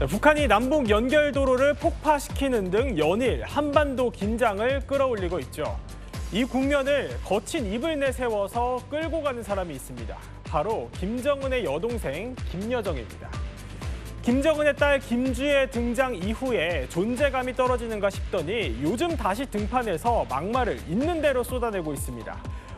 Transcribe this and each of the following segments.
북한이 남북 연결도로를 폭파시키는 등 연일 한반도 긴장을 끌어올리고 있죠. 이 국면을 거친 입을 내세워서 끌고 가는 사람이 있습니다. 바로 김정은의 여동생 김여정입니다. 김정은의 딸 김주의 등장 이후에 존재감이 떨어지는가 싶더니 요즘 다시 등판해서 막말을 있는 대로 쏟아내고 있습니다.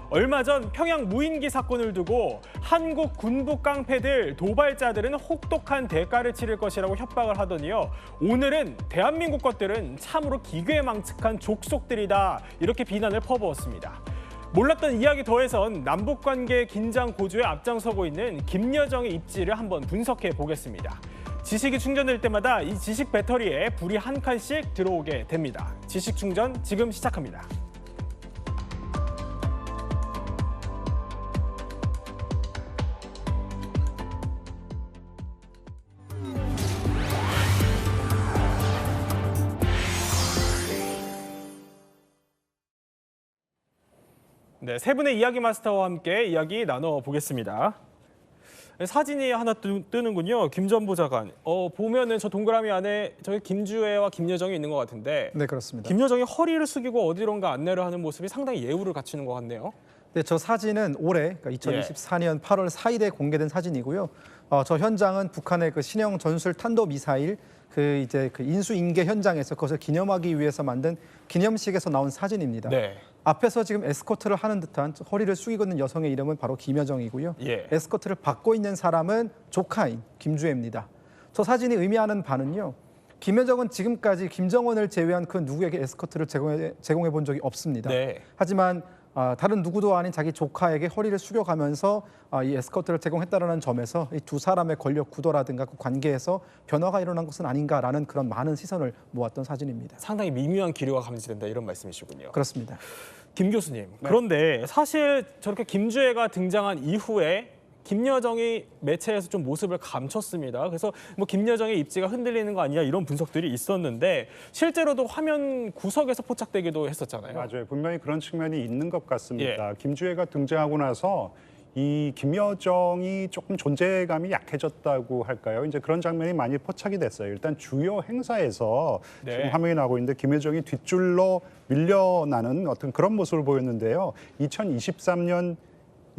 얼마 전 평양 무인기 사건을 두고 한국 군부 깡패들 도발자들은 혹독한 대가를 치를 것이라고 협박을 하더니요. 오늘은 대한민국 것들은 참으로 기괴망측한 족속들이다 이렇게 비난을 퍼부었습니다. 몰랐던 이야기 더해선 남북관계 긴장 고조에 앞장서고 있는 김여정의 입지를 한번 분석해 보겠습니다. 지식이 충전될 때마다 이 지식 배터리에 불이 한 칸씩 들어오게 됩니다. 지식 충전 지금 시작합니다. 네, 세 분의 이야기 마스터와 함께 이야기 나눠보겠습니다. 사진이 하나 뜨는군요. 김 전 보좌관. 보면은 저 동그라미 안에 저기 김주애와 김여정이 있는 것 같은데. 네, 그렇습니다. 김여정이 허리를 숙이고 어디론가 안내를 하는 모습이 상당히 예우를 갖추는 것 같네요. 네, 저 사진은 올해 그러니까 2024년 8월 4일에 공개된 사진이고요. 저 현장은 북한의 그 신형 전술 탄도 미사일 그 인수인계 현장에서 그것을 기념하기 위해서 만든 기념식에서 나온 사진입니다. 네. 앞에서 지금 에스코트를 하는 듯한 허리를 숙이고 있는 여성의 이름은 바로 김여정이고요. 예. 에스코트를 받고 있는 사람은 조카인 김주애입니다. 저 사진이 의미하는 바는요. 김여정은 지금까지 김정은을 제외한 그 누구에게 에스코트를 제공해 본 적이 없습니다. 네. 하지만 다른 누구도 아닌 자기 조카에게 허리를 숙여가면서 이 에스코트를 제공했다는 점에서 이 두 사람의 권력 구도라든가 그 관계에서 변화가 일어난 것은 아닌가라는 그런 많은 시선을 모았던 사진입니다. 상당히 미묘한 기류가 감지된다 이런 말씀이시군요. 그렇습니다. 김 교수님, 그런데 사실 저렇게 김주애가 등장한 이후에 김여정이 매체에서 좀 모습을 감췄습니다. 그래서 뭐 김여정의 입지가 흔들리는 거 아니냐 이런 분석들이 있었는데 실제로도 화면 구석에서 포착되기도 했었잖아요. 맞아요. 분명히 그런 측면이 있는 것 같습니다. 예. 김주애가 등장하고 나서 이 김여정이 조금 존재감이 약해졌다고 할까요? 이제 그런 장면이 많이 포착이 됐어요. 일단 주요 행사에서 네. 지금 화면이 나오고 있는데 김여정이 뒷줄로 밀려나는 어떤 그런 모습을 보였는데요. 2023년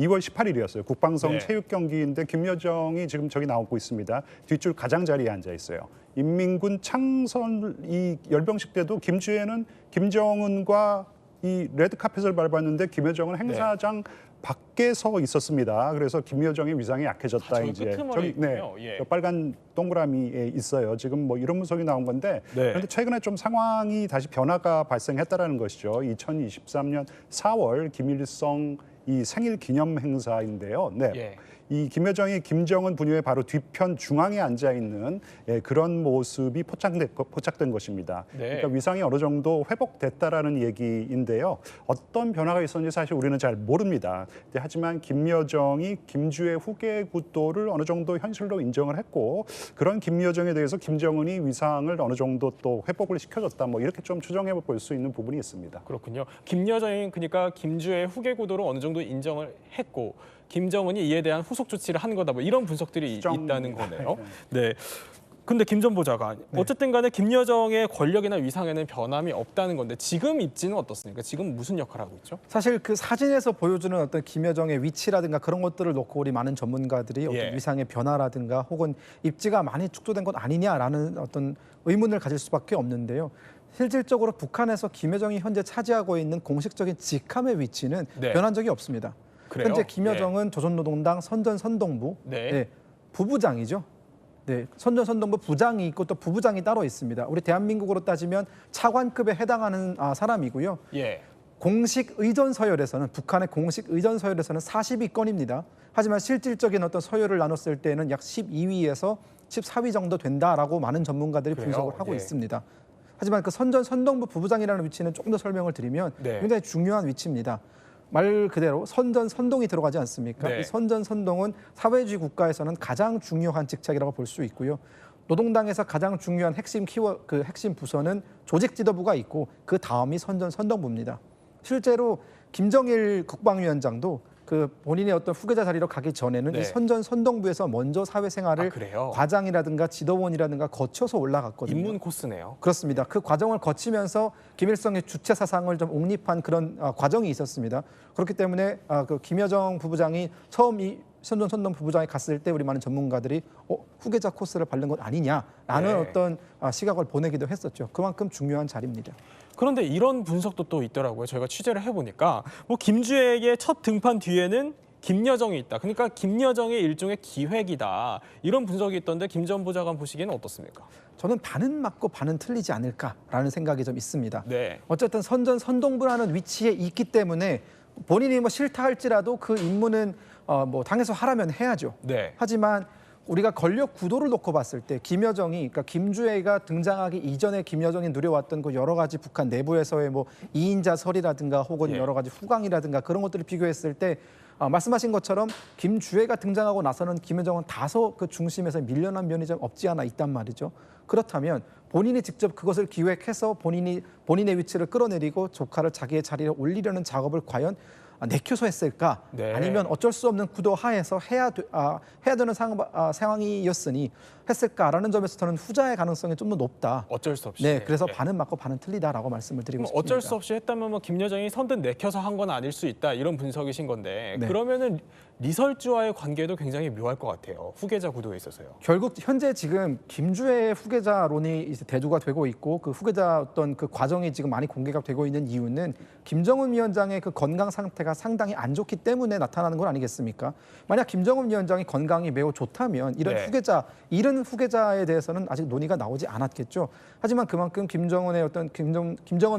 2월 18일이었어요. 국방성 네. 체육 경기인데 김여정이 지금 저기 나오고 있습니다. 뒷줄 가장자리에 앉아 있어요. 인민군 창설 이 열병식 때도 김주애는 김정은과 이 레드카펫을 밟았는데 김여정은 행사장 밖에 서 있었습니다. 그래서 김여정의 위상이 약해졌다. 저기 이제 끄트머리 저기 있군요. 예. 저 빨간 동그라미에 있어요. 지금 뭐 이런 분석이 나온 건데 그런데 최근에 좀 상황이 다시 변화가 발생했다라는 것이죠. 2023년 4월 김일성 이 생일 기념 행사인데요. 네. 예. 이 김여정이 김정은 분유의 바로 뒤편 중앙에 앉아 있는 그런 모습이 포착된 것입니다. 네. 그러니까 위상이 어느 정도 회복됐다라는 얘기인데요. 어떤 변화가 있었는지 사실 우리는 잘 모릅니다. 하지만 김여정이 김주애 후계 구도를 어느 정도 현실로 인정을 했고 그런 김여정에 대해서 김정은이 위상을 어느 정도 또 회복을 시켜줬다. 뭐 이렇게 좀 추정해 볼 수 있는 부분이 있습니다. 그렇군요. 김여정이 그러니까 김주애 후계 구도로 어느 정도 인정을 했고 김정은이 이에 대한 후속 조치를 한 거다. 뭐 이런 분석들이 있다는 거네요. 네. 근데 김 전 보좌관, 어쨌든 간에 김여정의 권력이나 위상에는 변함이 없다는 건데 지금 입지는 어떻습니까? 지금 무슨 역할을 하고 있죠? 사실 그 사진에서 보여주는 어떤 김여정의 위치라든가 그런 것들을 놓고 우리 많은 전문가들이 어떤 위상의 변화라든가 혹은 입지가 많이 축소된 것 아니냐라는 어떤 의문을 가질 수밖에 없는데요. 실질적으로 북한에서 김여정이 현재 차지하고 있는 공식적인 직함의 위치는 변한 적이 없습니다. 그래요? 현재 김여정은 조선노동당 선전선동부 부부장이죠. 네, 선전선동부 부장이 있고 또 부부장이 따로 있습니다. 우리 대한민국으로 따지면 차관급에 해당하는 사람이고요. 예. 공식 의전 서열에서는 북한의 공식 의전 서열에서는 42건입니다. 하지만 실질적인 어떤 서열을 나눴을 때는 약 12위에서 14위 정도 된다라고 많은 전문가들이 분석을 하고 있습니다. 하지만 그 선전선동부 부부장이라는 위치는 조금 더 설명을 드리면 굉장히 중요한 위치입니다. 말 그대로 선전선동이 들어가지 않습니까? 이 선전선동은 사회주의 국가에서는 가장 중요한 직책이라고 볼 수 있고요. 노동당에서 가장 중요한 핵심 핵심 부서는 조직지도부가 있고 그 다음이 선전선동부입니다. 실제로 김정일 국방위원장도 그 본인의 어떤 후계자 자리로 가기 전에는 네. 이 선동부에서 먼저 사회생활을 그래요? 과장이라든가 지도원이라든가 거쳐서 올라갔거든요. 입문 코스네요. 그렇습니다. 그 과정을 거치면서 김일성의 주체 사상을 좀 옹립한 그런 과정이 있었습니다. 그렇기 때문에 그 김여정 부부장이 처음 이 선동 부부장이 갔을 때 우리 많은 전문가들이 후계자 코스를 밟는 것 아니냐라는 네. 어떤 시각을 보내기도 했었죠. 그만큼 중요한 자리입니다. 그런데 이런 분석도 또 있더라고요. 저희가 취재를 해보니까 뭐 김주혁의 첫 등판 뒤에는 김여정이 있다. 그러니까 김여정의 일종의 기획이다. 이런 분석이 있던데 김 전 보좌관 보시기에는 어떻습니까? 저는 반은 맞고 반은 틀리지 않을까라는 생각이 좀 있습니다. 네. 어쨌든 선동부라는 위치에 있기 때문에 본인이 뭐 싫다 할지라도 그 임무는 뭐 당에서 하라면 해야죠. 네. 하지만 우리가 권력 구도를 놓고 봤을 때 김여정이, 그러니까 김주애가 등장하기 이전에 김여정이 누려왔던 그 여러 가지 북한 내부에서의 뭐 이인자설이라든가 혹은 예. 여러 가지 후광이라든가 그런 것들을 비교했을 때 말씀하신 것처럼 김주애가 등장하고 나서는 김여정은 다소 그 중심에서 밀려난 면이 좀 없지 않아 있단 말이죠. 그렇다면 본인이 직접 그것을 기획해서 본인의 위치를 끌어내리고 조카를 자기의 자리에 올리려는 작업을 과연 내켜서 했을까? 네. 아니면 어쩔 수 없는 구도 하에서 해야 되는 상황이었으니 했을까라는 점에서 저는 후자의 가능성이 좀 더 높다. 어쩔 수 없이. 네, 그래서 네. 반은 맞고 반은 틀리다라고 말씀을 드리고 그럼 싶습니다. 어쩔 수 없이 했다면 뭐 김여정이 선뜻 내켜서 한 건 아닐 수 있다. 이런 분석이신 건데 네. 그러면은 리설주와의 관계도 굉장히 묘할 것 같아요. 후계자 구도에 있어서요. 결국 현재 지금 김주애의 후계자론이 이제 대두가 되고 있고 그 후계자 어떤 그 과정이 지금 많이 공개가 되고 있는 이유는 김정은 위원장의 그 건강 상태가 상당히 안 좋기 때문에 나타나는 건 아니겠습니까? 만약 김정은 위원장이 건강이 매우 좋다면 이런 네. 이런 후계자에 대해서는 아직 논의가 나오지 않았겠죠. 하지만 그만큼 김정은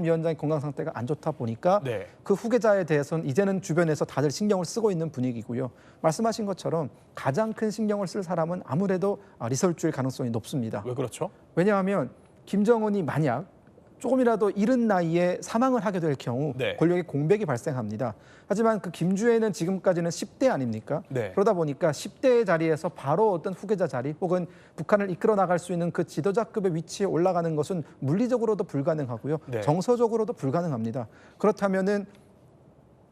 위원장의 건강 상태가 안 좋다 보니까 네. 그 후계자에 대해서는 이제는 주변에서 다들 신경을 쓰고 있는 분위기고요. 말씀하신 것처럼 가장 큰 신경을 쓸 사람은 아무래도 리설주일 가능성이 높습니다. 왜 그렇죠? 왜냐하면 김정은이 만약 조금이라도 이른 나이에 사망을 하게 될 경우 네. 권력의 공백이 발생합니다. 하지만 그 김주애는 지금까지는 10대 아닙니까? 네. 그러다 보니까 10대의 자리에서 바로 어떤 후계자 자리 혹은 북한을 이끌어 나갈 수 있는 그 지도자급의 위치에 올라가는 것은 물리적으로도 불가능하고요. 네. 정서적으로도 불가능합니다. 그렇다면은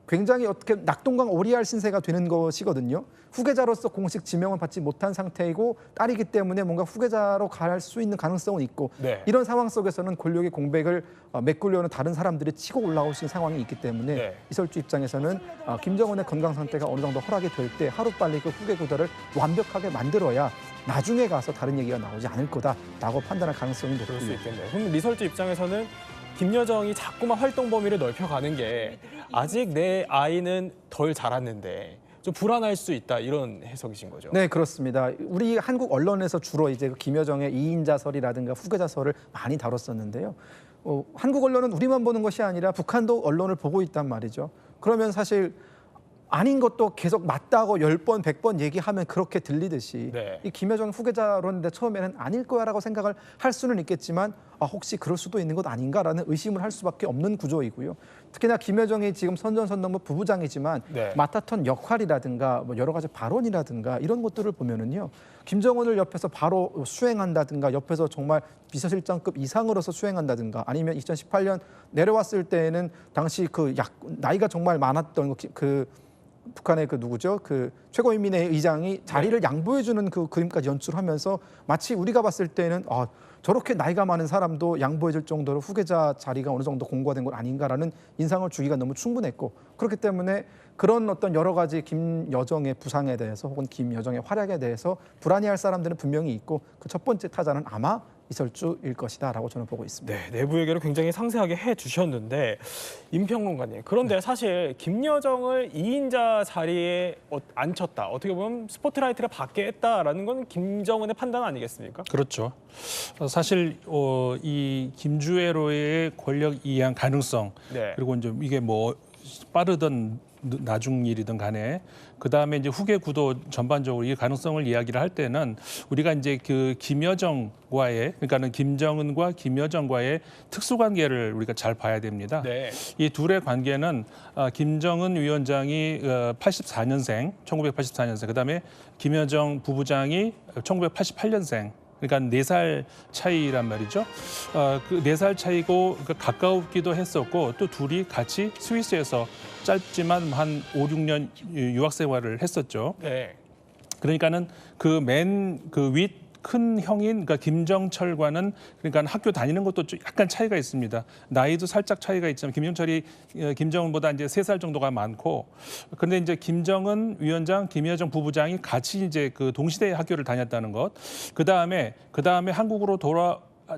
굉장히 어떻게 낙동강 오리알 신세가 되는 것이거든요. 후계자로서 공식 지명을 받지 못한 상태이고 딸이기 때문에 뭔가 후계자로 갈 수 있는 가능성은 있고 네. 이런 상황 속에서는 권력의 공백을 메꾸려는 다른 사람들이 치고 올라올 수 있는 상황이 있기 때문에 네. 이설주 입장에서는 김정은의 건강 상태가 어느 정도 허락이 될 때 하루빨리 그 후계 구도를 완벽하게 만들어야 나중에 가서 다른 얘기가 나오지 않을 거다라고 판단할 가능성이 그럴 수 높고요. 있겠네요. 그럼 리설주 입장에서는 김여정이 자꾸만 활동 범위를 넓혀가는 게 아직 내 아이는 덜 자랐는데 좀 불안할 수 있다 이런 해석이신 거죠? 네, 그렇습니다. 우리 한국 언론에서 주로 이제 그 김여정의 이인자설이라든가 후계자설을 많이 다뤘었는데요. 한국 언론은 우리만 보는 것이 아니라 북한도 언론을 보고 있단 말이죠. 그러면 사실 아닌 것도 계속 맞다고 10번, 100번 얘기하면 그렇게 들리듯이 네. 이 김여정 후계자론인데 처음에는 아닐 거야라고 생각을 할 수는 있겠지만 혹시 그럴 수도 있는 것 아닌가라는 의심을 할 수밖에 없는 구조이고요. 특히나 김여정이 지금 선전선동부 부부장이지만 네. 맡았던 역할이라든가 뭐 여러 가지 발언이라든가 이런 것들을 보면은요. 김정은을 옆에서 바로 수행한다든가 옆에서 정말 비서실장급 이상으로서 수행한다든가 아니면 2018년 내려왔을 때에는 당시 그 나이가 정말 많았던 그 북한의 그 누구죠? 그 최고인민회 의장이 자리를 양보해주는 그 그림까지 연출하면서 마치 우리가 봤을 때는 저렇게 나이가 많은 사람도 양보해줄 정도로 후계자 자리가 어느 정도 공고화된 건 아닌가라는 인상을 주기가 너무 충분했고 그렇기 때문에 그런 어떤 여러 가지 김여정의 부상에 대해서 혹은 김여정의 활약에 대해서 불안해할 사람들은 분명히 있고 그 첫 번째 타자는 아마 이설주일 것이다라고 저는 보고 있습니다. 네, 내부 얘기를 굉장히 상세하게 해주셨는데 임평론가님 그런데 사실 김여정을 2인자 자리에 앉혔다 어떻게 보면 스포트라이트를 받게 했다라는 건 김정은의 판단 아니겠습니까? 그렇죠. 사실 이 김주애로의 권력 이양 가능성 네. 그리고 이제 이게 뭐 빠르든 나중 일이든 간에 그 다음에 이제 후계 구도 전반적으로 이 가능성을 이야기를 할 때는 우리가 이제 그 김여정과의 그러니까는 김정은과 김여정과의 특수관계를 우리가 잘 봐야 됩니다. 네. 이 둘의 관계는 김정은 위원장이 1984년생, 그 다음에 김여정 부부장이 1988년생. 그러니까 4살 차이란 말이죠. 그 4살 차이고 그러니까 가까웠기도 했었고 또 둘이 같이 스위스에서 짧지만 한 5, 6년 유학 생활을 했었죠. 네. 그러니까는 그 윗 큰 형인 그러니까 김정철과는 그러니까 학교 다니는 것도 좀 약간 차이가 있습니다. 나이도 살짝 차이가 있지만 김정철이 김정은보다 이제 3살 정도가 많고 그런데 이제 김정은 위원장, 김여정 부부장이 같이 이제 그 동시대에 학교를 다녔다는 것. 그다음에 한국으로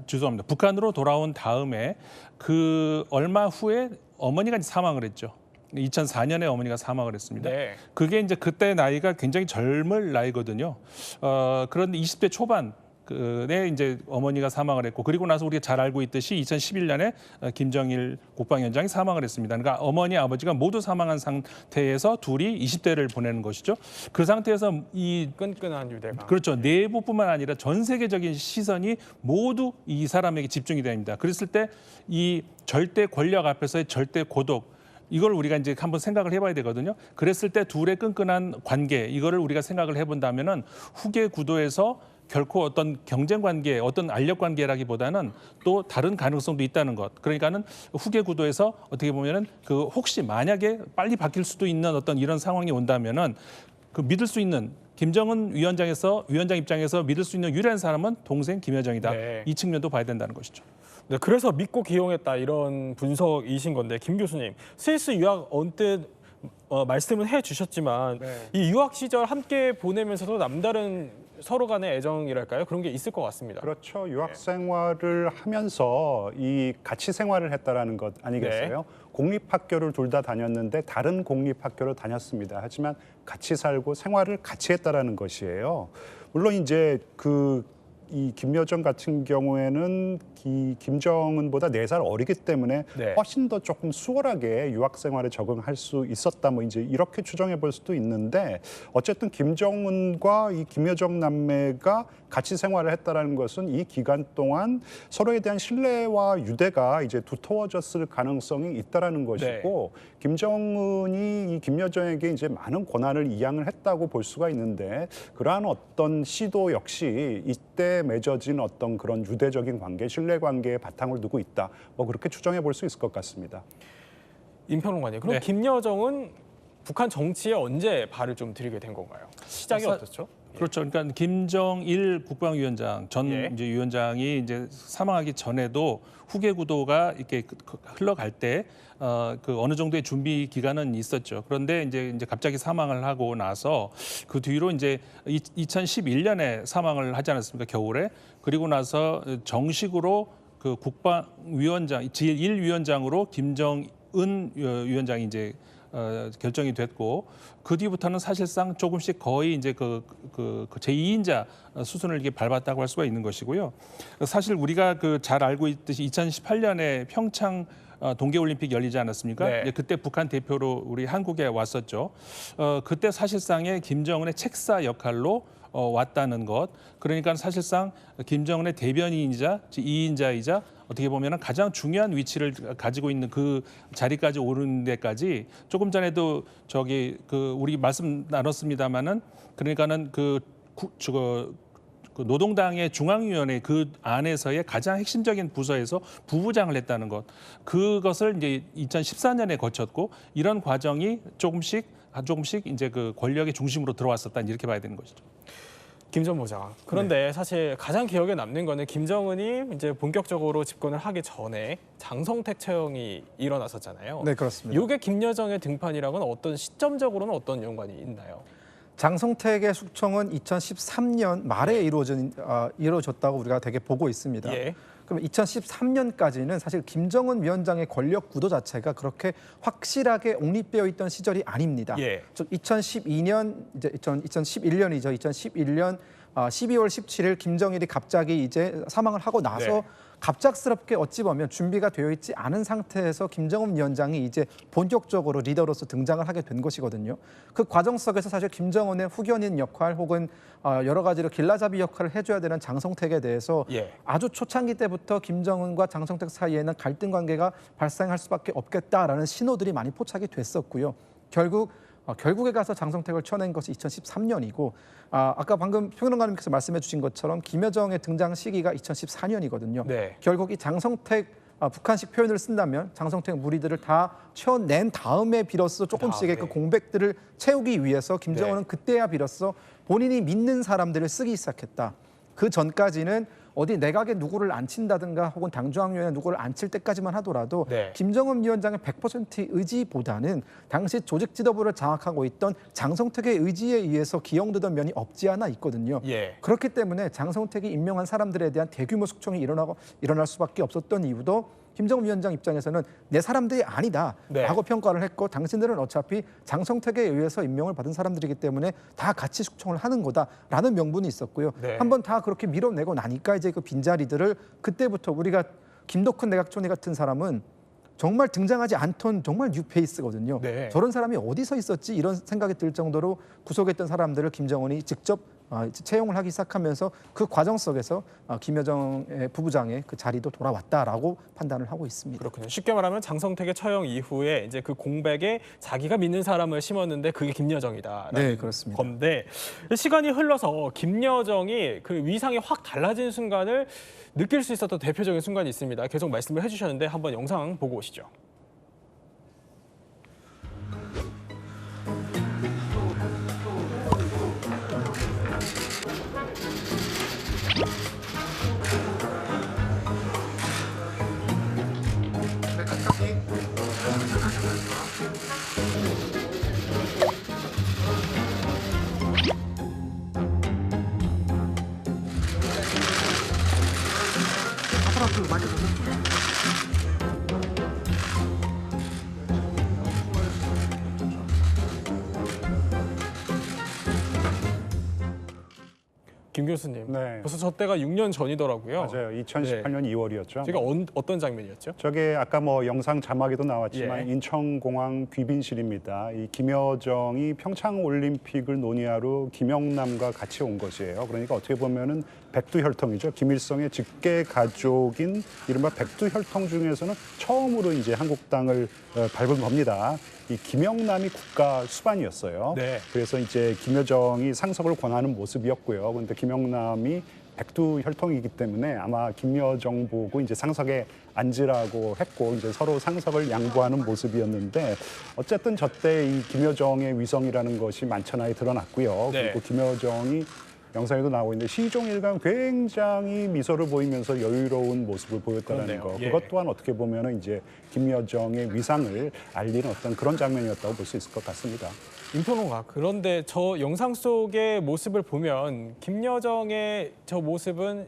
죄송합니다. 북한으로 돌아온 다음에 그 얼마 후에 어머니가 이제 사망을 했죠. 2004년에 어머니가 사망을 했습니다. 네. 그게 이제 그때 나이가 굉장히 젊을 나이거든요. 그런데 20대 초반 에 이제 어머니가 사망을 했고 그리고 나서 우리가 잘 알고 있듯이 2011년에 김정일 국방위원장이 사망을 했습니다. 그러니까 어머니, 아버지가 모두 사망한 상태에서 둘이 20대를 보내는 것이죠. 그 상태에서 이 끈끈한 유대가. 그렇죠. 내부뿐만 아니라 전 세계적인 시선이 모두 이 사람에게 집중이 됩니다. 그랬을 때 이 절대 권력 앞에서의 절대 고독 이걸 우리가 이제 한번 생각을 해봐야 되거든요. 그랬을 때 둘의 끈끈한 관계 이거를 우리가 생각을 해본다면은 후계 구도에서 결코 어떤 경쟁 관계, 어떤 알력 관계라기보다는 또 다른 가능성도 있다는 것. 그러니까는 후계 구도에서 어떻게 보면은 그 혹시 만약에 빨리 바뀔 수도 있는 어떤 이런 상황이 온다면은 그 믿을 수 있는 김정은 위원장 입장에서 믿을 수 있는 유일한 사람은 동생 김여정이다. 네. 이 측면도 봐야 된다는 것이죠. 네, 그래서 믿고 기용했다 이런 분석이신 건데 김 교수님 스위스 유학 언뜻 말씀은 해주셨지만 네. 이 유학 시절 함께 보내면서도 남다른 서로 간의 애정이랄까요? 그런 게 있을 것 같습니다. 그렇죠. 유학 생활을 하면서 이 같이 생활을 했다라는 것 아니겠어요? 공립학교를 둘 다 다녔는데 다른 공립학교를 다녔습니다. 하지만 같이 살고 생활을 같이 했다라는 것이에요. 물론 이제 이 김여정 같은 경우에는 김정은보다 4살 어리기 때문에 네. 훨씬 더 조금 수월하게 유학 생활에 적응할 수 있었다. 뭐 이제 이렇게 추정해 볼 수도 있는데 어쨌든 김정은과 이 김여정 남매가 같이 생활을 했다라는 것은 이 기간 동안 서로에 대한 신뢰와 유대가 이제 두터워졌을 가능성이 있다라는 것이고 김정은이 이 김여정에게 이제 많은 권한을 이양을 했다고 볼 수가 있는데 그러한 어떤 시도 역시 이때 맺어진 어떤 그런 유대적인 관계, 신뢰 관계에 바탕을 두고 있다. 뭐 그렇게 추정해 볼 수 있을 것 같습니다. 임평론가님, 그럼 네. 김여정은 북한 정치에 언제 발을 좀 들이게 된 건가요? 시작이 어떻죠? 그렇죠. 그러니까 김정일 국방위원장 전 예. 이제 위원장이 이제 사망하기 전에도 후계 구도가 이렇게 흘러갈 때 그 어느 정도의 준비 기간은 있었죠. 그런데 이제 갑자기 사망을 하고 나서 그 뒤로 이제 2011년에 사망을 하지 않았습니까? 겨울에. 그리고 나서 정식으로 그 국방위원장 제1위원장으로 김정은 위원장이 이제 결정이 됐고 그 뒤부터는 사실상 조금씩 거의 이제 그 제2인자 수순을 이렇게 밟았다고 할 수가 있는 것이고요. 사실 우리가 그 잘 알고 있듯이 2018년에 평창 동계올림픽 열리지 않았습니까? 네. 그때 북한 대표로 우리 한국에 왔었죠. 그때 사실상의 김정은의 책사 역할로 왔다는 것. 그러니까 사실상 김정은의 대변인이자 제2인자이자 어떻게 보면 가장 중요한 위치를 가지고 있는 그 자리까지 오르는 데까지 조금 전에도 우리 말씀 나눴습니다마는 그러니까는 그 노동당의 중앙위원회 그 안에서의 가장 핵심적인 부서에서 부부장을 했다는 것. 그것을 이제 2014년에 거쳤고 이런 과정이 조금씩 이제 그 권력의 중심으로 들어왔었다 이렇게 봐야 되는 것이죠. 김 전 부장. 그런데 사실 가장 기억에 남는 거는 김정은이 이제 본격적으로 집권을 하기 전에 장성택 처형이 일어났었잖아요. 네, 그렇습니다. 이게 김여정의 등판이랑은 어떤 시점적으로는 어떤 연관이 있나요? 장성택의 숙청은 2013년 말에 이루어졌다고 우리가 되게 보고 있습니다. 예. 그럼 2013년까지는 사실 김정은 위원장의 권력 구도 자체가 그렇게 확실하게 옹립되어 있던 시절이 아닙니다. 예. 2012년 이제 2011년이죠. 2011년 12월 17일 김정일이 갑자기 이제 사망을 하고 나서 네. 갑작스럽게 어찌 보면 준비가 되어 있지 않은 상태에서 김정은 위원장이 이제 본격적으로 리더로서 등장을 하게 된 것이거든요. 그 과정 속에서 사실 김정은의 후견인 역할 혹은 여러 가지로 길라잡이 역할을 해줘야 되는 장성택에 대해서 예. 아주 초창기 때부터 김정은과 장성택 사이에는 갈등 관계가 발생할 수밖에 없겠다라는 신호들이 많이 포착이 됐었고요. 결국 결국에 가서 장성택을 쳐낸 것이 2013년이고 아까 방금 평론가님께서 말씀해 주신 것처럼 김여정의 등장 시기가 2014년이거든요. 네. 결국 이 장성택 북한식 표현을 쓴다면 장성택 무리들을 다 쳐낸 다음에 비로소 조금씩의 그 공백들을 채우기 위해서 김정은은 그때야 비로소 본인이 믿는 사람들을 쓰기 시작했다. 그 전까지는 어디 내각에 누구를 앉힌다든가 혹은 당중앙위원회 누구를 앉힐 때까지만 하더라도 네. 김정은 위원장의 100% 의지보다는 당시 조직 지도부를 장악하고 있던 장성택의 의지에 의해서 기용되던 면이 없지 않아 있거든요. 예. 그렇기 때문에 장성택이 임명한 사람들에 대한 대규모 숙청이 일어날 수밖에 없었던 이유도 김정은 위원장 입장에서는 내 사람들이 아니다라고 네. 평가를 했고 당신들은 어차피 장성택에 의해서 임명을 받은 사람들이기 때문에 다 같이 숙청을 하는 거다라는 명분이 있었고요. 네. 한번 다 그렇게 밀어내고 나니까 이제 그 빈자리들을 그때부터 우리가 김덕훈 내각총리 같은 사람은 정말 등장하지 않던 정말 뉴페이스거든요. 네. 저런 사람이 어디서 있었지 이런 생각이 들 정도로 구속했던 사람들을 김정은이 직접 채용을 하기 시작하면서 그 과정 속에서 김여정의 부부장의 그 자리도 돌아왔다라고 판단을 하고 있습니다. 그렇군요. 쉽게 말하면 장성택의 처형 이후에 이제 그 공백에 자기가 믿는 사람을 심었는데 그게 김여정이다. 네, 그렇습니다. 건데 시간이 흘러서 김여정이 그 위상이 확 달라진 순간을 느낄 수 있었던 대표적인 순간이 있습니다. 계속 말씀을 해주셨는데 한번 영상 보고 오시죠. 김 교수님, 네. 벌써 저 때가 6년 전이더라고요. 맞아요. 2018년 2월이었죠. 제가 어떤 장면이었죠? 저게 아까 뭐 영상 자막에도 나왔지만 예. 인천공항 귀빈실입니다. 이 김여정이 평창 올림픽을 논의하러 김영남과 같이 온 것이에요. 그러니까 어떻게 보면은 백두혈통이죠. 김일성의 직계 가족인 이른바 백두혈통 중에서는 처음으로 이제 한국당을 밟은 겁니다. 이 김영남이 국가 수반이었어요. 네. 그래서 이제 김여정이 상석을 권하는 모습이었고요. 그런데 김영남이 백두혈통이기 때문에 아마 김여정 보고 이제 상석에 앉으라고 했고 이제 서로 상석을 양보하는 모습이었는데 어쨌든 저때 이 김여정의 위성이라는 것이 만천하에 드러났고요. 네. 그리고 김여정이 영상에도 나오고 있는데 시종일관 굉장히 미소를 보이면서 여유로운 모습을 보였다는 그렇네요. 거. 예. 그것 또한 어떻게 보면은 이제 김여정의 위상을 알리는 어떤 그런 장면이었다고 볼 수 있을 것 같습니다. 임평론가, 그런데 저 영상 속의 모습을 보면 김여정의 저 모습은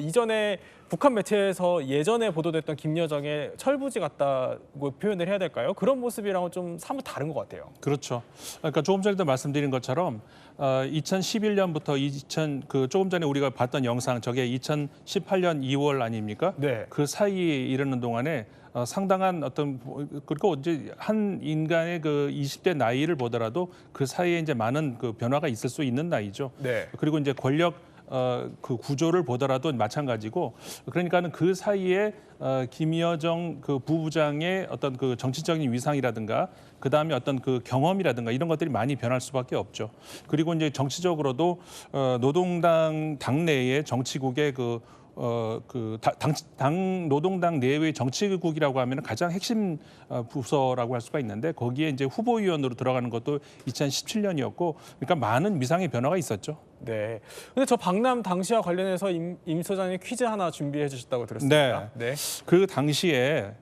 이전에 북한 매체에서 예전에 보도됐던 김여정의 철부지 같다고 표현을 해야 될까요? 그런 모습이랑은 좀 사뭇 다른 것 같아요. 그렇죠. 그러니까 조금 전에도 말씀드린 것처럼 2011년부터 조금 전에 우리가 봤던 영상 저게 2018년 2월 아닙니까? 네. 그 사이에 이르는 동안에 상당한 그리고 이제 한 인간의 그 20대 나이를 보더라도 그 사이에 이제 많은 그 변화가 있을 수 있는 나이죠. 네. 그리고 이제 권력 그 구조를 보더라도 마찬가지고 그러니까는 그 사이에 김여정 그 부부장의 어떤 그 정치적인 위상이라든가 그 다음에 어떤 그 경험이라든가 이런 것들이 많이 변할 수밖에 없죠. 그리고 이제 정치적으로도 노동당 당내의 정치국의 당 노동당 내외의 정치국이라고 하면 가장 핵심 부서라고 할 수가 있는데 거기에 이제 후보위원으로 들어가는 것도 2017년이었고 그러니까 많은 미상의 변화가 있었죠. 네. 근데 저 박람 당시와 관련해서 임 소장님 퀴즈 하나 준비해 주셨다고 들었습니다. 네. 그 당시에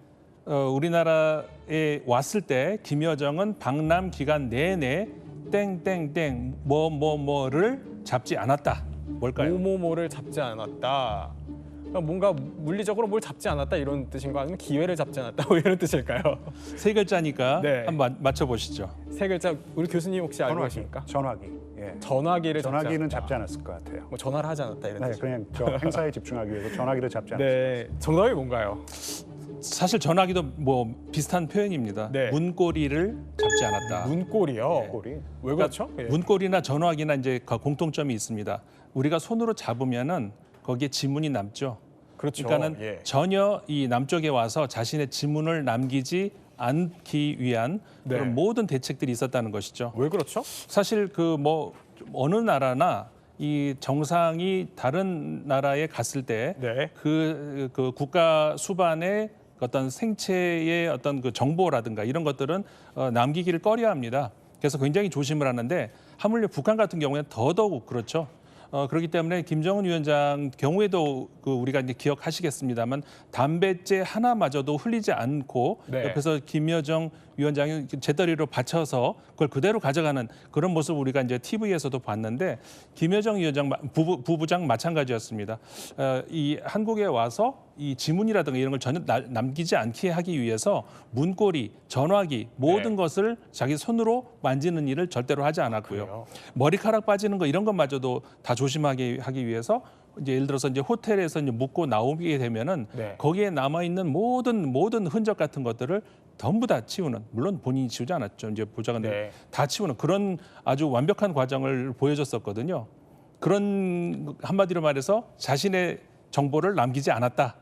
우리나라에 왔을 때 김여정은 박람 기간 내내 땡땡땡 뭐뭐뭐를 잡지 않았다. 뭘까요? 모모모를 잡지 않았다. 그러니까 뭔가 물리적으로 뭘 잡지 않았다 이런 뜻인가 아니면 기회를 잡지 않았다 뭐 이런 뜻일까요? 세 글자니까 네. 한번 맞춰보시죠. 세 글자 우리 교수님 혹시 알고 전화기. 계십니까? 전화기. 예. 전화기를 전화기는 잡지 잡지 않았을 것 같아요. 뭐 전화를 하지 않았다 이런 네, 뜻이죠. 그냥 저 행사에 집중하기 위해서 전화기를 잡지 않았어요. 네, 정답이 뭔가요? 사실 전화기도 뭐 비슷한 표현입니다. 네. 문고리를 잡지 않았다. 문고리요. 꼴이. 왜 그렇죠? 예. 문고리나 전화기나 이제 공통점이 있습니다. 우리가 손으로 잡으면은 거기에 지문이 남죠. 그렇죠. 그러니까는 예. 전혀 이 남쪽에 와서 자신의 지문을 남기지 않기 위한 네. 그런 모든 대책들이 있었다는 것이죠. 왜 그렇죠? 사실 그 뭐 어느 나라나 이 정상이 다른 나라에 갔을 때 네. 그 국가 수반의 어떤 생체의 어떤 그 정보라든가 이런 것들은 남기기를 꺼려합니다. 그래서 굉장히 조심을 하는데 하물며 북한 같은 경우에는 더더욱 그렇죠. 그렇기 때문에 김정은 위원장 경우에도 그 우리가 이제 기억하시겠습니다만 담뱃재 하나마저도 흘리지 않고 네. 옆에서 김여정 위원장이 재떨이로 받쳐서 그걸 그대로 가져가는 그런 모습 우리가 이제 TV에서도 봤는데 김여정 위원장 부부장 마찬가지였습니다. 이 한국에 와서 이 지문이라든가 이런 걸 전혀 남기지 않게 하기 위해서 문고리, 전화기 모든 네. 것을 자기 손으로 만지는 일을 절대로 하지 않았고요. 그래요? 머리카락 빠지는 거 이런 것마저도 다 조심하게 하기 위해서 이제 예를 들어서 이제 호텔에서 이제 묵고 나오게 되면은 네. 거기에 남아 있는 모든 흔적 같은 것들을 전부 다 치우는, 물론 본인이 치우지 않았죠. 이제 보좌관들이 네. 다 치우는 그런 아주 완벽한 과정을 보여줬었거든요. 그런 한마디로 말해서 자신의 정보를 남기지 않았다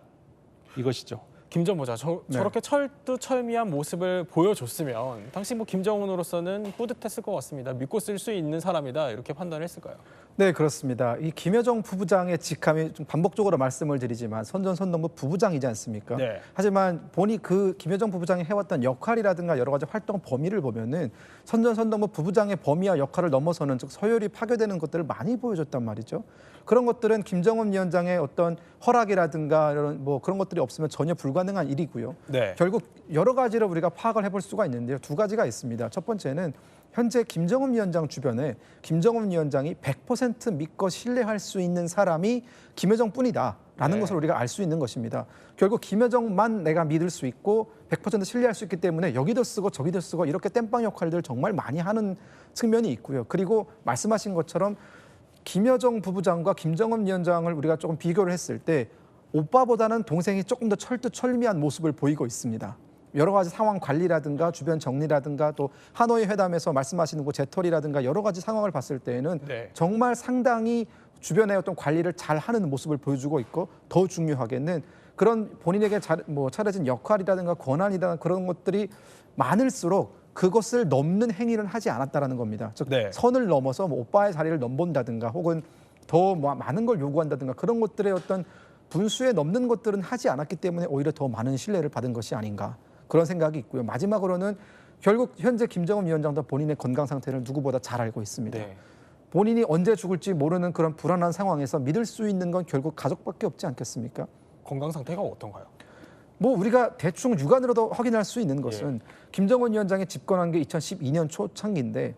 이것이죠. 김 전 보자 저렇게 철두철미한 모습을 보여줬으면 당시 뭐 김정은으로서는 뿌듯했을 것 같습니다. 믿고 쓸 수 있는 사람이다 이렇게 판단했을까요? 네, 그렇습니다. 이 김여정 부부장의 직함이 좀 반복적으로 말씀을 드리지만 선전선동부 부부장이지 않습니까? 네. 하지만 본이 그 김여정 부부장이 해왔던 역할이라든가 여러 가지 활동 범위를 보면은 선전선동부 부부장의 범위와 역할을 넘어서는 즉 서열이 파괴되는 것들을 많이 보여줬단 말이죠. 그런 것들은 김정은 위원장의 어떤 허락이라든가 이런 뭐 그런 것들이 없으면 전혀 불가능한 일이고요. 네. 결국 여러 가지를 우리가 파악을 해볼 수가 있는데요. 두 가지가 있습니다. 첫 번째는 현재 김정은 위원장 주변에 김정은 위원장이 100% 믿고 신뢰할 수 있는 사람이 김여정뿐이다라는 네. 것을 우리가 알 수 있는 것입니다. 결국 김여정만 내가 믿을 수 있고 100% 신뢰할 수 있기 때문에 여기도 쓰고 저기도 쓰고 이렇게 땜빵 역할들을 정말 많이 하는 측면이 있고요. 그리고 말씀하신 것처럼 김여정 부부장과 김정은 위원장을 우리가 조금 비교를 했을 때 오빠보다는 동생이 조금 더 철두철미한 모습을 보이고 있습니다. 여러 가지 상황 관리라든가 주변 정리라든가 또 하노이 회담에서 말씀하시는 그 재털이라든가 여러 가지 상황을 봤을 때에는 네. 정말 상당히 주변의 어떤 관리를 잘 하는 모습을 보여주고 있고 더 중요하게는 그런 본인에게 차려진 역할이라든가 권한이라든가 그런 것들이 많을수록 그것을 넘는 행위를 하지 않았다라는 겁니다. 즉 네. 선을 넘어서 뭐 오빠의 자리를 넘본다든가 혹은 더 많은 걸 요구한다든가 그런 것들의 어떤 분수에 넘는 것들은 하지 않았기 때문에 오히려 더 많은 신뢰를 받은 것이 아닌가 그런 생각이 있고요. 마지막으로는 결국 현재 김정은 위원장도 본인의 건강 상태를 누구보다 잘 알고 있습니다. 네. 본인이 언제 죽을지 모르는 그런 불안한 상황에서 믿을 수 있는 건 결국 가족밖에 없지 않겠습니까? 건강 상태가 어떤가요? 뭐 우리가 대충 육안으로도 확인할 수 있는 것은 김정은 위원장이 집권한 게 2012년 초창기인데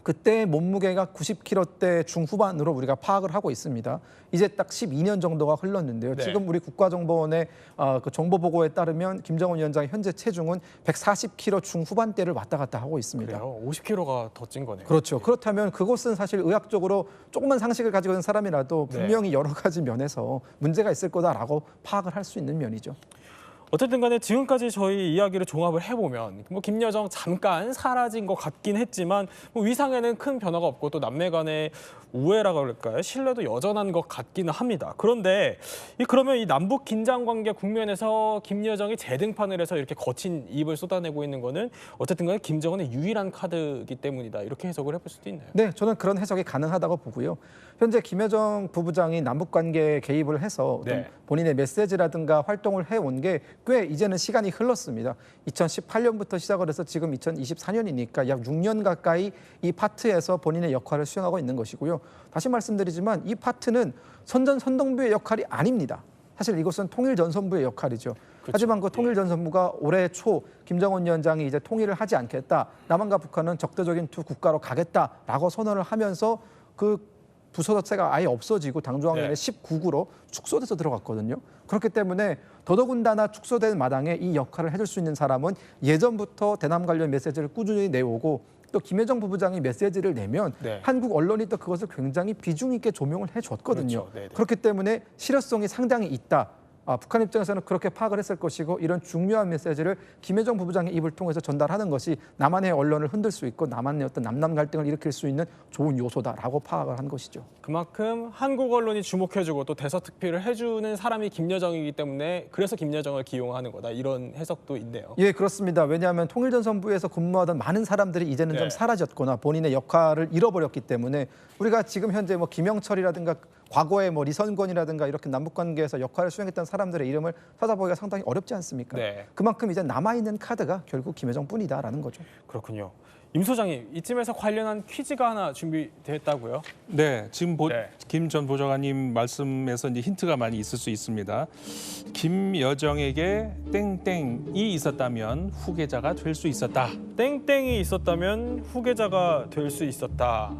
그때 몸무게가 90kg대 중후반으로 우리가 파악을 하고 있습니다. 이제 딱 12년 정도가 흘렀는데요. 네. 지금 우리 국가정보원의 그 정보 보고에 따르면 김정은 위원장의 현재 체중은 140kg 중후반대를 왔다 갔다 하고 있습니다. 그래요? 50kg가 더 찐 거네요. 그렇죠. 그렇다면 그것은 사실 의학적으로 조금만 상식을 가지고 있는 사람이라도 네. 분명히 여러 가지 면에서 문제가 있을 거다라고 파악을 할 수 있는 면이죠. 어쨌든 간에 지금까지 저희 이야기를 종합을 해보면 뭐 김여정 잠깐 사라진 것 같긴 했지만 뭐 위상에는 큰 변화가 없고 또 남매 간의 우애라고 할까요? 신뢰도 여전한 것 같기는 합니다. 그런데 그러면 이 남북 긴장 관계 국면에서 김여정이 재등판을 해서 이렇게 거친 입을 쏟아내고 있는 거는 어쨌든 간에 김정은의 유일한 카드이기 때문이다. 이렇게 해석을 해볼 수도 있나요? 네, 저는 그런 해석이 가능하다고 보고요. 현재 김여정 부부장이 남북 관계에 개입을 해서 어떤 네. 본인의 메시지라든가 활동을 해온 게 꽤 이제는 시간이 흘렀습니다. 2018년부터 시작을 해서 지금 2024년이니까 약 6년 가까이 이 파트에서 본인의 역할을 수행하고 있는 것이고요. 다시 말씀드리지만 이 파트는 선전선동부의 역할이 아닙니다. 사실 이것은 통일전선부의 역할이죠. 그렇죠. 하지만 그 통일전선부가 올해 초 김정은 위원장이 이제 통일을 하지 않겠다. 남한과 북한은 적대적인 두 국가로 가겠다라고 선언을 하면서 그 부서 자체가 아예 없어지고 당중앙위원회 19구로 축소돼서 들어갔거든요. 그렇기 때문에 더더군다나 축소된 마당에 이 역할을 해줄 수 있는 사람은 예전부터 대남 관련 메시지를 꾸준히 내오고 또 김여정 부부장이 메시지를 내면 네. 한국 언론이 또 그것을 굉장히 비중 있게 조명을 해줬거든요. 그렇죠. 네네. 그렇기 때문에 실효성이 상당히 있다. 북한 입장에서는 그렇게 파악을 했을 것이고 이런 중요한 메시지를 김여정 부부장의 입을 통해서 전달하는 것이 남한의 언론을 흔들 수 있고 남한의 어떤 남남 갈등을 일으킬 수 있는 좋은 요소다라고 파악을 한 것이죠. 그만큼 한국 언론이 주목해주고 또 대서특필을 해주는 사람이 김여정이기 때문에 그래서 김여정을 기용하는 거다 이런 해석도 있네요. 예, 그렇습니다. 왜냐하면 통일전선부에서 근무하던 많은 사람들이 이제는 좀 네. 사라졌거나 본인의 역할을 잃어버렸기 때문에 우리가 지금 현재 뭐 김영철이라든가 과거에 뭐 리선권이라든가 이렇게 남북관계에서 역할을 수행했던 사람들의 이름을 찾아보기가 상당히 어렵지 않습니까? 네. 그만큼 이제 남아있는 카드가 결국 김여정뿐이다라는 거죠. 그렇군요. 임 소장님, 이쯤에서 관련한 퀴즈가 하나 준비됐다고요? 네, 지금 네. 김 전 보좌관님 말씀에서 이제 힌트가 많이 있을 수 있습니다. 김여정에게 땡땡이 있었다면 후계자가 될 수 있었다. 땡땡이 있었다면 후계자가 될 수 있었다.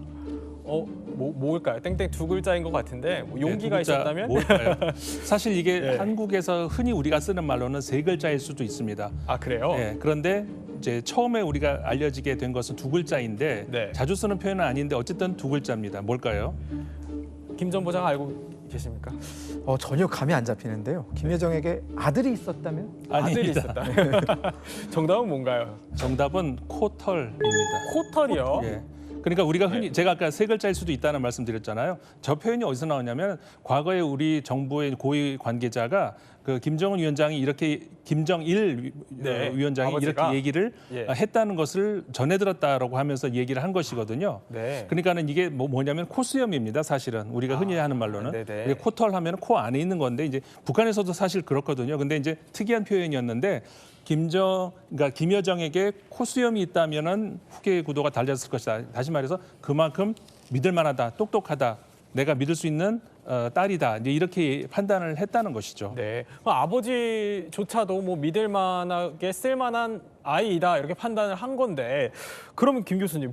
뭘까요? 땡땡 두 글자인 것 같은데 뭐 용기가 네, 두 글자 있었다면? 뭘까요? 사실 이게 네. 한국에서 흔히 우리가 쓰는 말로는 세 글자일 수도 있습니다. 아 그래요? 네, 그런데 이제 처음에 우리가 알려지게 된 것은 두 글자인데 네. 자주 쓰는 표현은 아닌데 어쨌든 두 글자입니다. 뭘까요? 김 전 보장 알고 계십니까? 전혀 감이 안 잡히는데요. 김여정에게 아들이 있었다면? 아들이 아닙니다. 있었다. 정답은 뭔가요? 정답은 코털입니다. 코털이요. 예. 그러니까 우리가 흔히 제가 아까 세 글자일 수도 있다는 말씀드렸잖아요. 저 표현이 어디서 나오냐면 과거에 우리 정부의 고위 관계자가 그 김정은 위원장이 이렇게 김정일 네, 위원장이 아버지가? 이렇게 얘기를 예. 했다는 것을 전해 들었다라고 하면서 얘기를 한 것이거든요. 네. 그러니까는 이게 뭐냐면 코수염입니다. 사실은 우리가 흔히 하는 말로는 네네. 이게 코털 하면 코 안에 있는 건데 이제 북한에서도 사실 그렇거든요. 근데 이제 특이한 표현이었는데 그러니까 김여정에게 코수염이 있다면은 후계 구도가 달라졌을 것이다. 다시 말해서 그만큼 믿을 만하다, 똑똑하다, 내가 믿을 수 있는 딸이다. 이제 이렇게 판단을 했다는 것이죠. 네. 아버지조차도 뭐 믿을 만하게 쓸만한 아이이다 이렇게 판단을 한 건데 그러면 김 교수님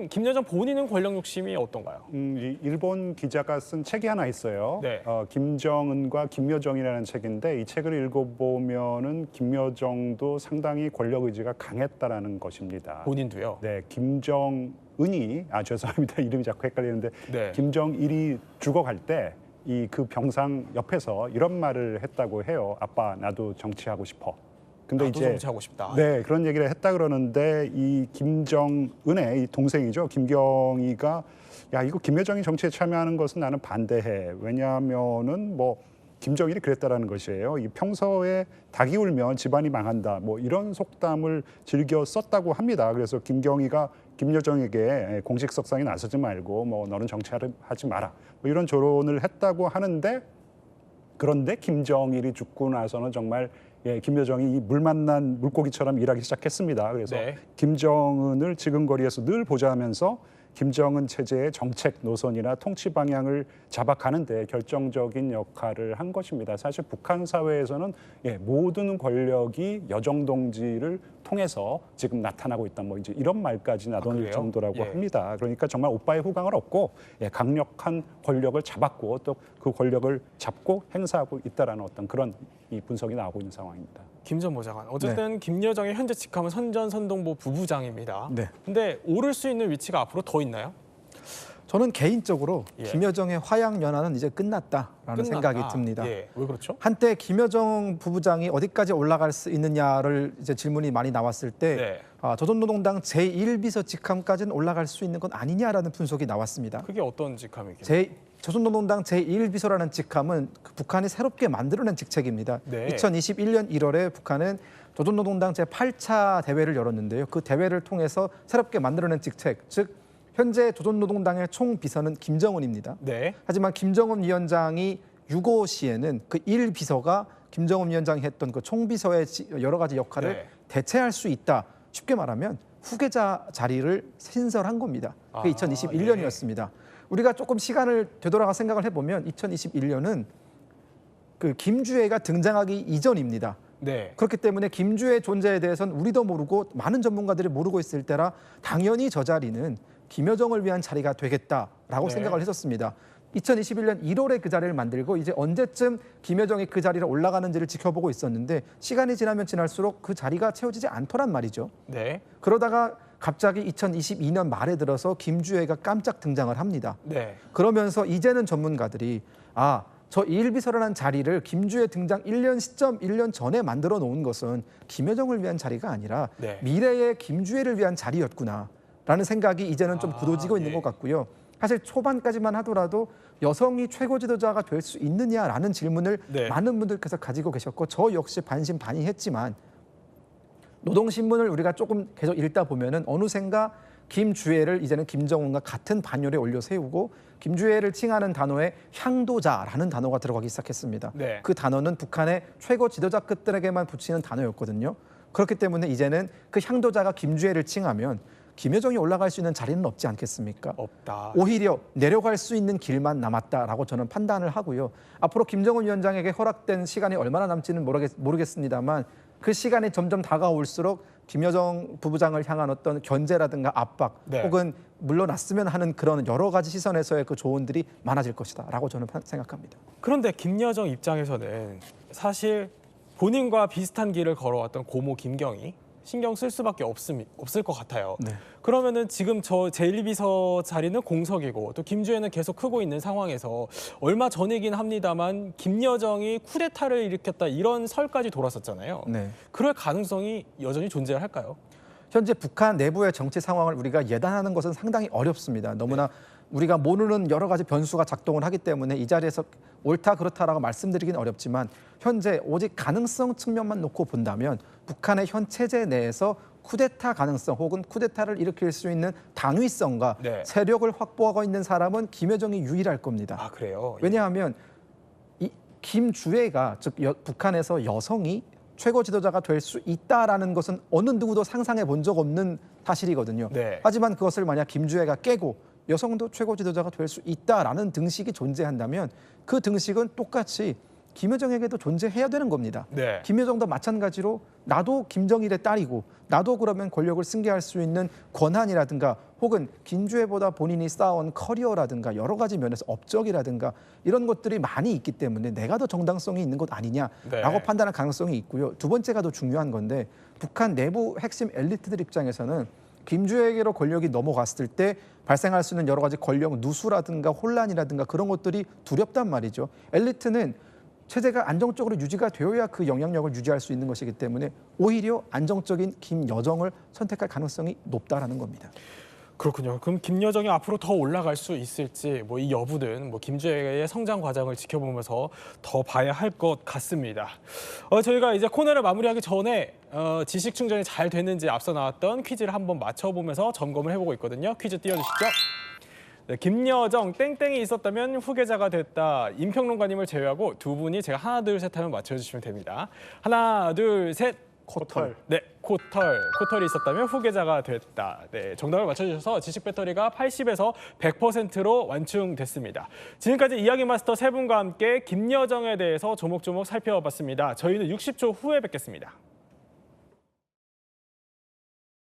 김여정 본인은 권력 욕심이 어떤가요? 이 일본 기자가 쓴 책이 하나 있어요. 네. 김정은과 김여정이라는 책인데 이 책을 읽어보면은 김여정도 상당히 권력 의지가 강했다라는 것입니다. 본인도요. 네, 김정은이 죄송합니다. 이름이 자꾸 헷갈리는데 네. 김정일이 죽어갈 때 이 그 병상 옆에서 이런 말을 했다고 해요. 아빠 나도 정치하고 싶어. 근데 나도 정치하고 싶다. 네, 그런 얘기를 했다 그러는데 이 김정은의 이 동생이죠. 김경희가 야, 이거 김여정이 정치에 참여하는 것은 나는 반대해. 왜냐하면은 뭐 김정일이 그랬다라는 것이에요. 이 평소에 닭이 울면 집안이 망한다. 뭐 이런 속담을 즐겨 썼다고 합니다. 그래서 김경희가 김여정에게 공식 석상에 나서지 말고 뭐 너는 정치하지 마라. 뭐 이런 조언을 했다고 하는데 그런데 김정일이 죽고 나서는 정말 김여정이 이 물 만난 물고기처럼 일하기 시작했습니다. 그래서 네. 김정은을 지근거리에서 늘 보좌하면서 김정은 체제의 정책 노선이나 통치 방향을 잡아가는데 결정적인 역할을 한 것입니다. 사실 북한 사회에서는 모든 권력이 여정 동지를 통해서 지금 나타나고 있다. 뭐 이제 이런 말까지 나돌 그래요? 정도라고 예. 합니다. 그러니까 정말 오빠의 후광을 얻고 강력한 권력을 잡았고 또 그 권력을 잡고 행사하고 있다라는 어떤 그런 이 분석이 나오고 있는 상황입니다. 김 전 보좌관. 어쨌든 김여정의 현재 직함은 선전선동부 부부장입니다. 네. 근데 오를 수 있는 위치가 앞으로 더 있나요? 저는 개인적으로 예. 김여정의 화양 연화는 이제 끝났다라는 생각이 듭니다. 예. 왜 그렇죠? 한때 김여정 부부장이 어디까지 올라갈 수 있느냐를 이제 질문이 많이 나왔을 때 네. 조선노동당 제1비서 직함까지는 올라갈 수 있는 건 아니냐라는 분석이 나왔습니다. 그게 어떤 직함이겠어요? 조선노동당 제1비서라는 직함은 북한이 새롭게 만들어낸 직책입니다. 네. 2021년 1월에 북한은 조선노동당 제8차 대회를 열었는데요. 그 대회를 통해서 새롭게 만들어낸 직책, 즉 현재 조선노동당의 총비서는 김정은입니다. 네. 하지만 김정은 위원장이 유고 시에는 그 1비서가 김정은 위원장이 했던 그 총비서의 여러 가지 역할을 네. 대체할 수 있다. 쉽게 말하면 후계자 자리를 신설한 겁니다. 그게 2021년이었습니다. 우리가 조금 시간을 되돌아가 생각을 해보면 2021년은 그 김주애가 등장하기 이전입니다. 네. 그렇기 때문에 김주애 존재에 대해서는 우리도 모르고 많은 전문가들이 모르고 있을 때라 당연히 저 자리는 김여정을 위한 자리가 되겠다라고 네. 생각을 했었습니다. 2021년 1월에 그 자리를 만들고 이제 언제쯤 김여정이 그 자리로 올라가는지를 지켜보고 있었는데 시간이 지나면 지날수록 그 자리가 채워지지 않더란 말이죠. 네. 그러다가 갑자기 2022년 말에 들어서 김주애가 깜짝 등장을 합니다. 네. 그러면서 이제는 전문가들이 저 이일비서라는 자리를 김주의 등장 1년 시점 1년 전에 만들어 놓은 것은 김여정을 위한 자리가 아니라 네. 미래의 김주혜를 위한 자리였구나라는 생각이 이제는 좀 굳어지고 있는 것 같고요. 사실 초반까지만 하더라도 여성이 최고 지도자가 될 수 있느냐라는 질문을 네. 많은 분들께서 가지고 계셨고 저 역시 반신반의했지만 노동신문을 우리가 조금 계속 읽다 보면은 어느샌가 김주혜를 이제는 김정은과 같은 반열에 올려 세우고 김주혜를 칭하는 단어에 향도자라는 단어가 들어가기 시작했습니다. 네. 그 단어는 북한의 최고 지도자급들에게만 붙이는 단어였거든요. 그렇기 때문에 이제는 그 향도자가 김주혜를 칭하면 김여정이 올라갈 수 있는 자리는 없지 않겠습니까? 없다. 오히려 내려갈 수 있는 길만 남았다라고 저는 판단을 하고요. 앞으로 김정은 위원장에게 허락된 시간이 얼마나 남지는 모르겠습니다만 그 시간이 점점 다가올수록 김여정 부부장을 향한 어떤 견제라든가 압박 네. 혹은 물러났으면 하는 그런 여러 가지 시선에서의 그 조언들이 많아질 것이다라고 저는 생각합니다. 그런데 김여정 입장에서는 사실 본인과 비슷한 길을 걸어왔던 고모 김경이 신경 쓸 수밖에 없을 것 같아요. 네. 그러면은 지금 저 제1비서 자리는 공석이고 또 김주혜는 계속 크고 있는 상황에서 얼마 전이긴 합니다만 김여정이 쿠데타를 일으켰다 이런 설까지 돌았었잖아요. 네. 그럴 가능성이 여전히 존재할까요? 현재 북한 내부의 정치 상황을 우리가 예단하는 것은 상당히 어렵습니다. 너무나 우리가 모르는 여러 가지 변수가 작동을 하기 때문에 이 자리에서 옳다 그렇다라고 말씀드리긴 어렵지만 현재 오직 가능성 측면만 놓고 본다면 북한의 현 체제 내에서 쿠데타 가능성 혹은 쿠데타를 일으킬 수 있는 당위성과 네. 세력을 확보하고 있는 사람은 김여정이 유일할 겁니다. 아 그래요? 왜냐하면 이 김주혜가 즉 북한에서 여성이 최고 지도자가 될 수 있다라는 것은 어느 누구도 상상해 본 적 없는 사실이거든요. 네. 하지만 그것을 만약 김주혜가 깨고 여성도 최고 지도자가 될 수 있다라는 등식이 존재한다면 그 등식은 똑같이 김여정에게도 존재해야 되는 겁니다. 네. 김여정도 마찬가지로 나도 김정일의 딸이고 나도 그러면 권력을 승계할 수 있는 권한이라든가 혹은 김주혜보다 본인이 쌓아온 커리어라든가 여러 가지 면에서 업적이라든가 이런 것들이 많이 있기 때문에 내가 더 정당성이 있는 것 아니냐라고 네. 판단할 가능성이 있고요. 두 번째가 더 중요한 건데 북한 내부 핵심 엘리트들 입장에서는 김주혜에게로 권력이 넘어갔을 때 발생할 수 있는 여러 가지 권력 누수라든가 혼란이라든가 그런 것들이 두렵단 말이죠. 엘리트는 체제가 안정적으로 유지가 되어야 그 영향력을 유지할 수 있는 것이기 때문에 오히려 안정적인 김여정을 선택할 가능성이 높다라는 겁니다. 그렇군요. 그럼 김여정이 앞으로 더 올라갈 수 있을지 뭐 이 여부는 뭐 김주혜의 성장 과정을 지켜보면서 더 봐야 할 것 같습니다. 저희가 이제 코너를 마무리하기 전에 지식 충전이 잘 됐는지 앞서 나왔던 퀴즈를 한번 맞춰보면서 점검을 해보고 있거든요. 퀴즈 띄워주시죠. 네, 김여정 땡땡이 있었다면 후계자가 됐다. 임평론가님을 제외하고 두 분이 제가 하나 둘 셋 하면 맞춰주시면 됩니다. 하나 둘 셋. 코털. 네, 코털이 있었다면 후계자가 됐다. 네, 정답을 맞춰주셔서 지식 배터리가 80에서 100%로 완충됐습니다. 지금까지 이야기 마스터 세 분과 함께 김여정에 대해서 조목조목 살펴봤습니다. 저희는 60초 후에 뵙겠습니다.